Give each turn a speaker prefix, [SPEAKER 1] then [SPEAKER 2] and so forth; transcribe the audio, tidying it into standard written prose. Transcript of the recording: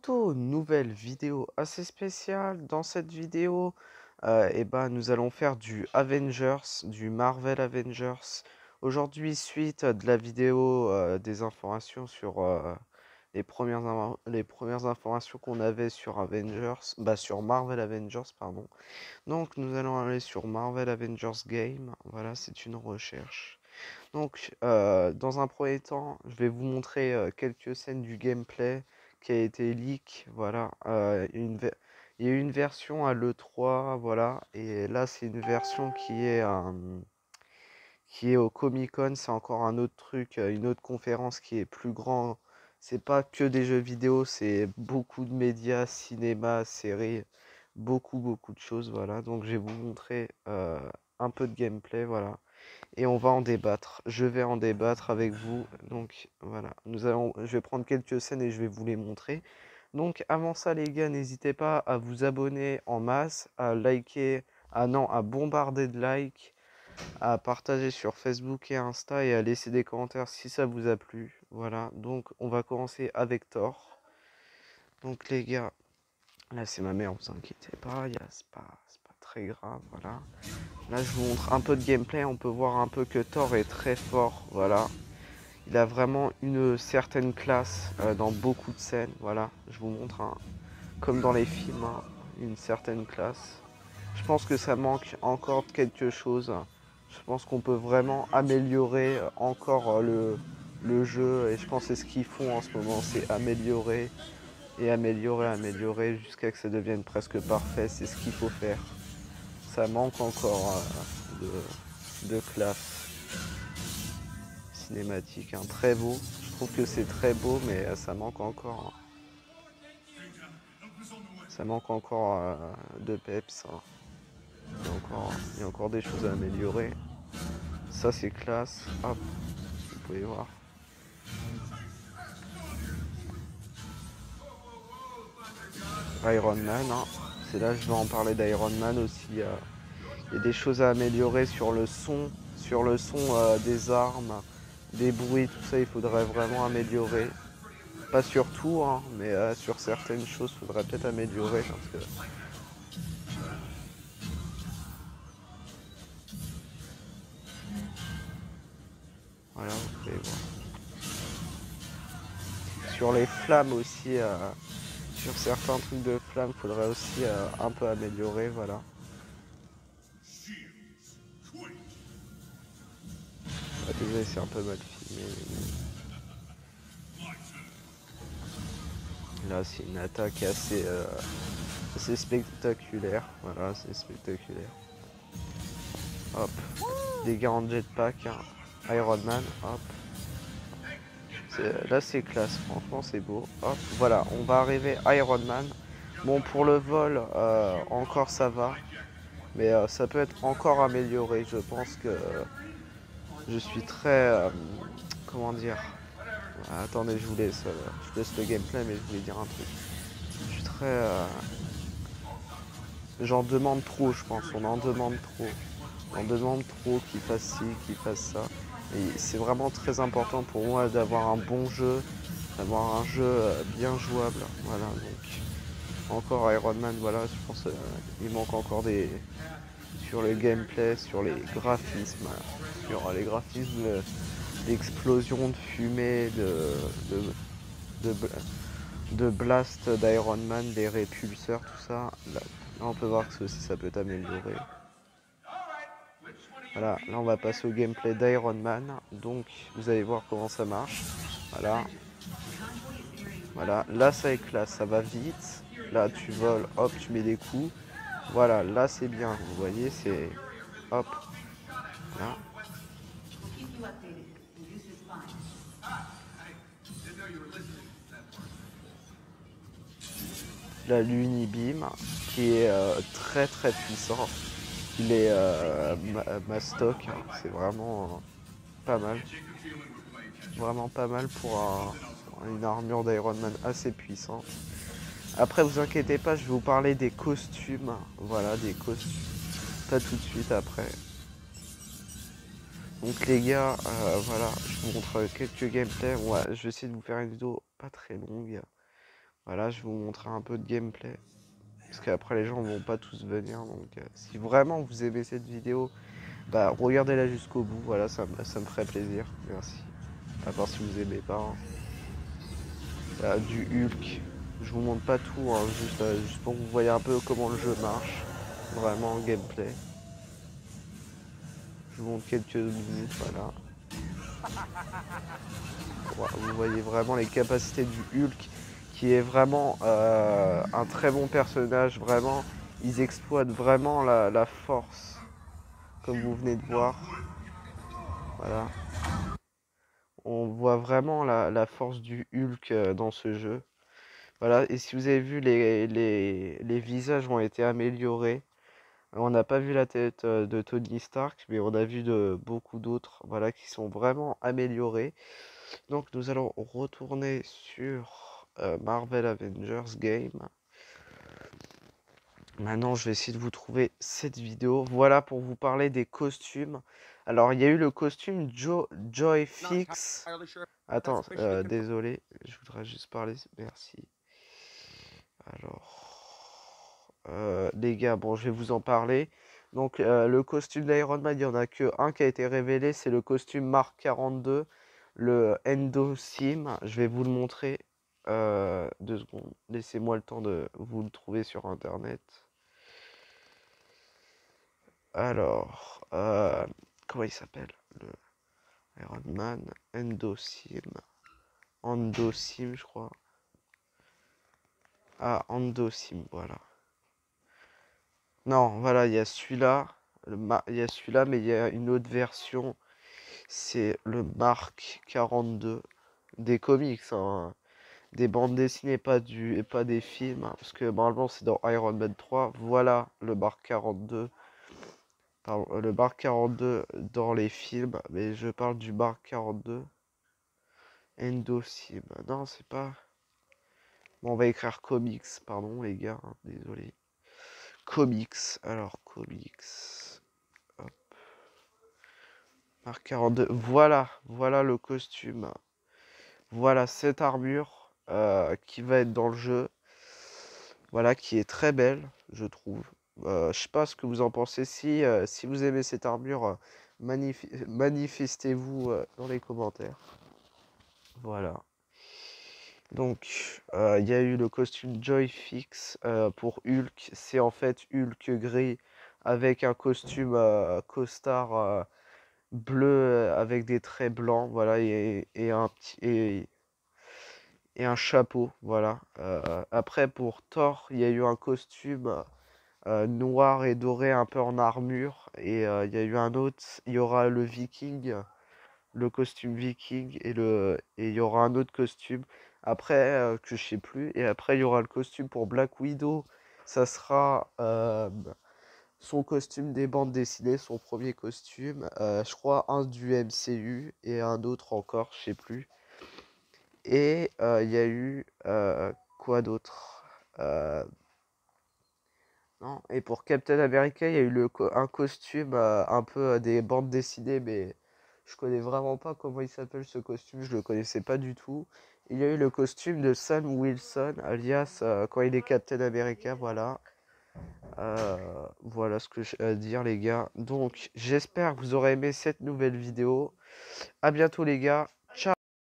[SPEAKER 1] Nouvelle vidéo assez spéciale. Dans cette vidéo, nous allons faire du Avengers, du Marvel Avengers. Aujourd'hui, suite de la vidéo des informations sur les premières informations qu'on avait sur Avengers, sur Marvel Avengers, pardon. Donc, nous allons aller sur Marvel Avengers Game. Voilà, c'est une recherche. Donc, dans un premier temps, je vais vous montrer quelques scènes du gameplay qui a été leak. Voilà, il y a eu une version à l'E3, voilà, et là, c'est une version qui est au Comic-Con. C'est encore un autre truc, une autre conférence qui est plus grand. C'est pas que des jeux vidéo, c'est beaucoup de médias, cinéma, séries, beaucoup de choses. Voilà, donc je vais vous montrer un peu de gameplay, voilà et on va en débattre. Je vais en débattre avec vous. Donc voilà, je vais prendre quelques scènes et je vais vous les montrer. Donc avant ça les gars, n'hésitez pas à vous abonner en masse, à liker, à bombarder de likes, à partager sur Facebook et Insta et à laisser des commentaires si ça vous a plu. Voilà, donc on va commencer avec Thor. Donc les gars, là c'est ma mère, vous inquiétez pas, c'est pas très grave, voilà. Là, je vous montre un peu de gameplay. On peut voir un peu que Thor est très fort. Voilà. Il a vraiment une certaine classe dans beaucoup de scènes. Voilà. Je vous montre, comme dans les films, une certaine classe. Je pense que ça manque encore de quelque chose. Je pense qu'on peut vraiment améliorer encore le jeu. Et je pense que c'est ce qu'ils font en ce moment. C'est améliorer et améliorer jusqu'à que ça devienne presque parfait. C'est ce qu'il faut faire. Ça manque encore de classe cinématique, hein. Très beau. Je trouve que c'est très beau, mais ça manque encore. Ça manque encore de peps, hein. Il y a encore des choses à améliorer. Ça, c'est classe. Hop, vous pouvez voir. Iron Man, hein. C'est là que je vais en parler d'Iron Man aussi. Il y a des choses à améliorer sur le son des armes, des bruits, tout ça, il faudrait vraiment améliorer. Pas sur tout, hein, mais sur certaines choses, il faudrait peut-être améliorer parce que voilà, vous pouvez voir. Sur les flammes aussi, sur certains trucs de flammes, il faudrait aussi un peu améliorer, voilà. Ah, désolé, c'est un peu mal filmé. Là, c'est une attaque assez spectaculaire. Voilà, c'est spectaculaire. Hop, dégâts en jetpack, hein. Iron Man, hop. Là, c'est classe, franchement, c'est beau. Hop, voilà, on va arriver Iron Man. Bon, pour le vol, encore ça va. Mais ça peut être encore amélioré. Je pense que je suis très... comment dire. Attendez, je laisse le gameplay, mais je voulais dire un truc. Je suis très... j'en demande trop, je pense. On en demande trop. On demande trop qu'il fasse ci, qu'il fasse ça. Et c'est vraiment très important pour moi d'avoir un bon jeu, d'avoir un jeu bien jouable. Voilà, donc encore Iron Man, voilà, je pense il manque encore des... sur le gameplay, sur les graphismes, d'explosion de fumée, de, de blast d'Iron Man, des répulseurs, tout ça. Là, on peut voir que aussi ça peut être amélioré. Voilà, là on va passer au gameplay d'Iron Man. Donc vous allez voir comment ça marche. Voilà. Voilà, là ça éclate, ça va vite. Là tu voles, hop, tu mets des coups. Voilà, là c'est bien, vous voyez, c'est... Hop, là. La l'Unibeam, qui est très puissant. Il est mastoc, hein. C'est vraiment pas mal. Vraiment pas mal pour une armure d'Iron Man assez puissante. Après, vous inquiétez pas, je vais vous parler des costumes. Voilà, des costumes. Pas tout de suite après. Donc les gars, voilà, je vous montre quelques gameplays. Ouais, je vais essayer de vous faire une vidéo pas très longue. Voilà, je vais vous montrer un peu de gameplay. Parce qu'après les gens vont pas tous venir. Donc si vraiment vous aimez cette vidéo, bah regardez-la jusqu'au bout. Voilà, ça me ferait plaisir. Merci. À part si vous aimez pas. Hein. Voilà, du Hulk. Je vous montre pas tout, hein, juste pour que vous voyez un peu comment le jeu marche. Vraiment, gameplay. Je vous montre quelques minutes, voilà. Vous voyez vraiment les capacités du Hulk, qui est vraiment un très bon personnage. Vraiment, ils exploitent vraiment la force, comme vous venez de voir. Voilà. On voit vraiment la force du Hulk dans ce jeu. Voilà, et si vous avez vu, les visages ont été améliorés. On n'a pas vu la tête de Tony Stark, mais on a vu de beaucoup d'autres, voilà, qui sont vraiment améliorés. Donc nous allons retourner sur Marvel Avengers Game. Maintenant, je vais essayer de vous trouver cette vidéo. Voilà pour vous parler des costumes. Alors, il y a eu le costume Joy Fix. Attends, désolé, je voudrais juste parler. Merci. Alors, les gars, bon, je vais vous en parler. Donc, le costume d'Iron Man, il n'y en a que un qui a été révélé. C'est le costume Mark 42, le Endo Sim. Je vais vous le montrer. 2 secondes. Laissez-moi le temps de vous le trouver sur Internet. Alors, comment il s'appelle? Le Iron Man Endosim. Endosim, je crois. Ah, Endosim, voilà. Non, voilà, il y a celui-là. Il y a celui-là, mais il y a une autre version. C'est le Mark 42 des comics, hein, des bandes dessinées, pas des films, hein, parce que normalement c'est dans Iron Man 3. Voilà le Mark 42. Pardon, le Mark 42 dans les films, mais je parle du Mark 42. Endosim. Non, c'est pas. Bon, on va écrire comics, pardon les gars, hein, désolé. Comics, alors comics. Hop. Mark 42. Voilà le costume. Voilà cette armure qui va être dans le jeu. Voilà, qui est très belle, je trouve. Je sais pas ce que vous en pensez. Si vous aimez cette armure, manifestez-vous dans les commentaires. Voilà. Donc, il y a eu le costume Joyfix pour Hulk. C'est en fait Hulk gris avec un costume costard bleu avec des traits blancs. Voilà, et un chapeau. Voilà. Après, pour Thor, il y a eu un costume noir et doré un peu en armure. Et il y a eu un autre. Il y aura le Viking, le costume viking et il y aura un autre costume après que je sais plus et après il y aura le costume pour Black Widow, ça sera son costume des bandes dessinées, son premier costume, je crois un du MCU et un autre encore, je sais plus. Et il y a eu quoi d'autre. Non, et pour Captain America, il y a eu un costume un peu des bandes dessinées, mais je connais vraiment pas comment il s'appelle ce costume, je le connaissais pas du tout. Il y a eu le costume de Sam Wilson, alias quand il est Captain America, voilà. Voilà ce que j'ai à dire les gars. Donc j'espère que vous aurez aimé cette nouvelle vidéo. À bientôt les gars.